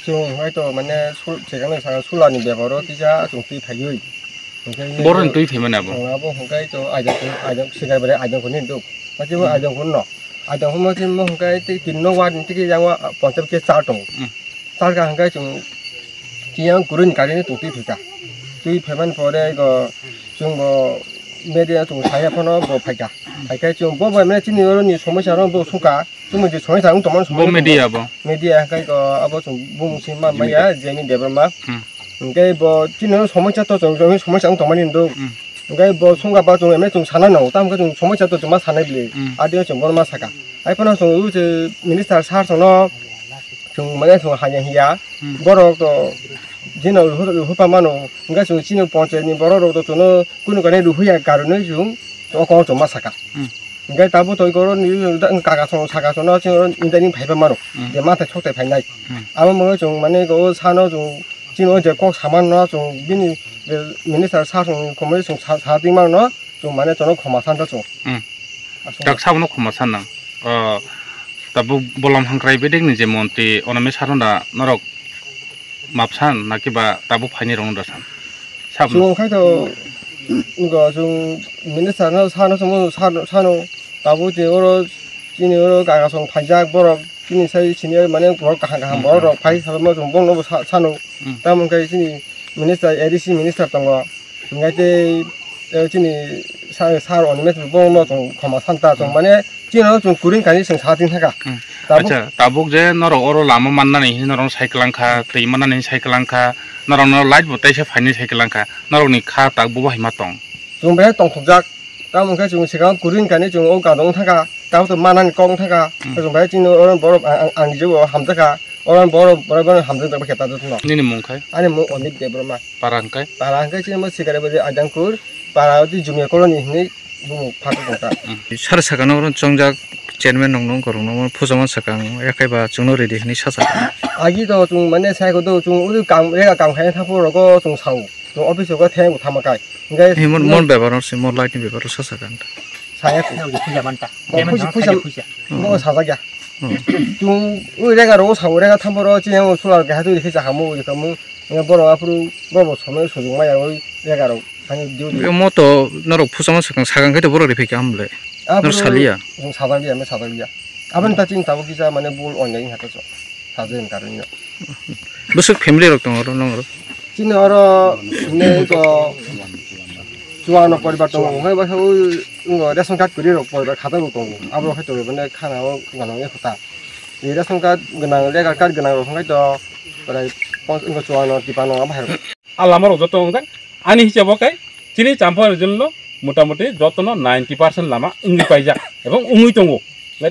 좀 하여도 만에 제가는 상 술라니 배버로 기자 좀 뛰파요. 뭐는 뛰파면 아버. 아버 그러니까 저 아정 시간에 아정 군인도 마지막 아정 군노. 아정 후모진 뭐 그러니까 긴노와 되게 양와 번쩍 게 싸동. 싸가 그러니까 좀 기양 그런 가리는 또 뛰피다. 뛰파면 버래 이거 좀뭐 메디아 좀 사야퍼너 뭐 파이가. 아까 좀 뭐면 진이런 소모샤는 뭐 소가 좀 이제 정해상 동만 소모 메디아 뭐. 메디아 그러니까 아버 좀 뭉치만 마야 재미 대버마. 그러니까 뭐 진이런 소모차도 좀 소모상 동만인도 그러니까 뭐 송가바 좀 애매 좀 사나노 다음 좀 소모차도 좀 사나빌리 아디오 좀 뭐만 사가. 아이퍼너 좀 우즈 미니스터 사서너 좀 뭐냐 좀 하냐히야. 뭐로도 진어 후파마노 그러니까 좀 진어 번째니 뭐로도 저는 그는 거네 루후야 가르는 중 어거 좀 마사가. 그러니까 다부터 이거는 가가서 사가서나 지금 인터넷 발표만으로 내한테 촉대 발날. 아마 뭐좀 만약 그 산업 좀 지금 이제 꼭 4만 원 좀 미니스터 사송 고물 좀 400만 원좀 만약 저는 고마 산다 좀. 딱 사고는 고마 산나. 다부 볼람 항크라이 베딩 제 몬티 오나메 사론다 너럭 맙산 나키바 다부 파니롱다 산. 지금 가서 이거 좀 미니스터는 산업 좀 산업 다부지 어로 진이 어로 가가서 반작 보러 진이 사이 진이 만약 뭘 가한 뭐로 파이 사람 좀 봉로 산업 다음은 그 진이 미니스터 에디시 미니스터 했던 거 중간에 진이 사로 오니면 봉로 좀 고마 산다 좀 만약 진이 좀 구린 가능성 사진 해가 아차 다북 제 너로 어로 라마 만나니 너로 사이클랑카 때 만나니 사이클랑카 너로 너 라이트 보태셔 파니 사이클랑카 너로니 카 딱 보고 히마똥 좀 배 동작 다음은 그 지금 제가 구린 간에 좀 오가동 타가 다음부터 만한 공 타가 좀 배 진이 어른 보러 안 잊고 함자가 어른 보러 함자가 받겠다 줬노 니는 뭔가요? 아니 뭐 언니 대버마 파랑카이 파랑카이 지금 뭐 시가레 버지 아장쿨 파라우디 주미에 콜로니 뭐 파고가 사르사가노는 정작 제르멘 농농 거롱농을 포장한 사강 약해봐 중노리디 흔히 찾아 아기도 좀 만내 살고도 좀 우리 내가 강하게 타보려고 좀 사고 좀 오피스가 태고 타마가 그러니까 이몬 배바로스 몬 라이팅 배바로 사사간다 사야 푸자 많다 푸자 뭐 사사야 좀 우리가 로고 사고 내가 탐보러 진행 수락게 하도 이렇게 자하고 이거 뭐 그냥 보러 앞으로 뭐 소매 소중마야 내가로 아니 이거 뭐또 너로 포장한 사강 그때 보러 이렇게 함래 너 살리야 좀 사달이야 사달이야 아버님 다 지금 다보 기자 만에 뭘 언양이 하더죠 사진 가르냐 무슨 패밀리로 동어로 지금 알아 내가 좋아하는 ପରିବାର 해봐 이거 레슨 카드 그리로 ପରିବାର 가다로 동 앞으로 해도 이번에 하나고 그거는 했다 이 레슨 카드 그냥 내가 카드 그냥 한가도 그래 이거 좋아하는 디파노 아마 해 알람으로 저통당 아니 히자버까이 지니 잠퍼를 줄로 মোটামুটি যতন 90% লামা উঙ্গি পাইজা এবং উঙ্গি তঙ্গো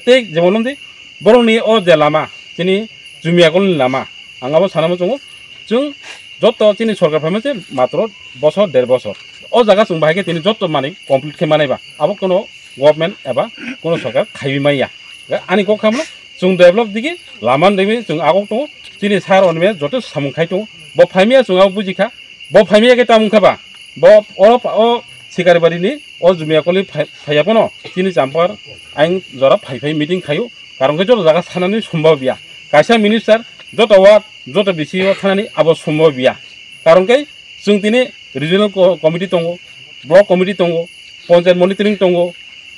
তে যেমন দি বরংনি ও যে লামা তিনি জুমিয়াকল লামা আঙ্গাবো সানামো চঙ্গো जों যত তিনি সরকার ফাইমেছে মাত্র বছর 1.5 বছর ও জায়গা जों বাহাইকে তিনি যত মানে কমপ্লিট কে মানাইবা আবো কোনো গভর্নমেন্ট এবা কোনো সরকার খাইবি মাইয়া আনি ক খামলো जों डेभलप दिगि लामान देबि जों আগক दङ তিনি সার অনমে যত সামখাই दङ ब फाइमिया जों बुजिखा ब फाइमिया के तामुखाबा ब अ सिगारे बारिनि अ जुमियाकलि फायापनो तिनि जाम्पार आइन जरा फाइफाइ मिटिं खायो कारण के जत जागा सानानि सम्भव बिया कायसा मिनिस्टार जत वार्ड जत बिसिओ थानानि आबो सम्भव बिया कारण के जों तिनि रिजनल कमिटि दङ ब्लक कमिटि दङ पंचायत मनिटरिं दङ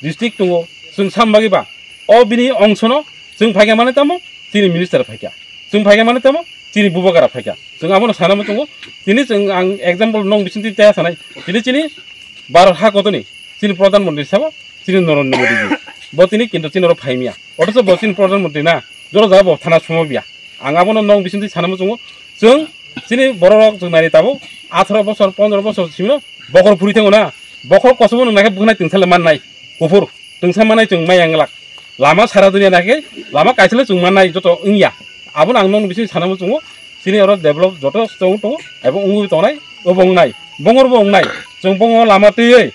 डिस्ट्रिक्ट दङ जों सामबागिबा अ बिनि अंशनो जों फाइगा माने तामो तिनि मिनिस्टार फाइगा जों फाइगा माने तामो तिनि बुबागारा फाइगा जों आबोनो सानामो दङ तिनि जों आं एग्जाम्पल नं बिसिनि ताया सानाय तिनि भारत हागतनि चीन प्रधानमंत्री साहब चीन नरेंद्र मोदी जी बतिनि किन्तु चीन फाइमिया अथच बचिन प्रधानमंत्री ना जर जाबो थाना समबिया आंगाबोनो नं बिसिनि सानामो जों चीन बररक जों नारि ताबो 18 बছর 15 बছर सिम बखर फुरि थाङो ना बखर कसबो नंनायखै बुनाय तिंसाले माननाय गुफुर तिंसा माननाय जों मायांगलाक लामा सारा दुनिया नाखै लामा काइसले जों माननाय जत इंया आबोन आं नं बिसिनि सानामो चीन अर डेभलप जत दङ एबं उंगु तनाय अबंनाय बंगरबो अंनाय जों बंग लामा तैयै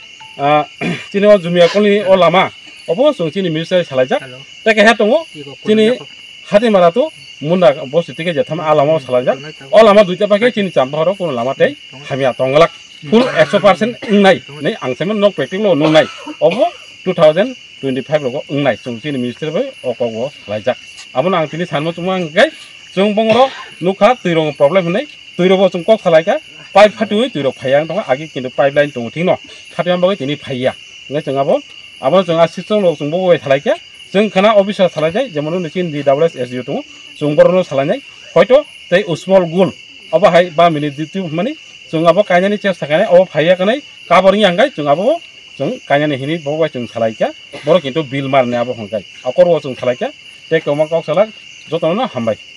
चीन जुमियाकलनि अ लामा अबो जों चीन मिनिस्टार सालायजा ताके हा दङ चीन हातिमारातो मुन्दा बस्तिके जेथाम आलामा सालायजा अ लामा दुइटा पाके चीन जाम्पाहरो कोन लामाते हामिया तंगलाक फुल 100% इंनाय नै आंसेमन नक प्रेक्टिकल नंनाय अबो 2025 लोगो इंनाय जों चीन मिनिस्टार बै अकगो सालायजा आबोन आं तिनि सानमो चुमांगाय जों बंगरो नुखा तुइरं प्रब्लेम होनाय तुइरबो जों कक खालायका पाइप फाटुइ तुइरक फायां दङ आगि किन्तु पाइपलाइन दङ थिं न खाथियान बागै तिनि फाइया नङा जोंहाबो आबो जों आसिस्टों लोग जों बबाय थालायका जों खाना अफिसार थालायनाय जेमन नोंसिन DWSSU दङ जों बरनो सालायनाय हयथ' तै स्मल गुल अब हाय 5 मिनिट डिउटि माने जों आबो कायनानि चेष्टा खानाय अब फाइया कनाय काबरनि आंगाय जों आबो जों कायनानि हिनि बबाय जों सालायका बर किन्तु बिल मारने आबो हंगाय अकरवा जों सालायका ते कमा कक साला जतन हामबाय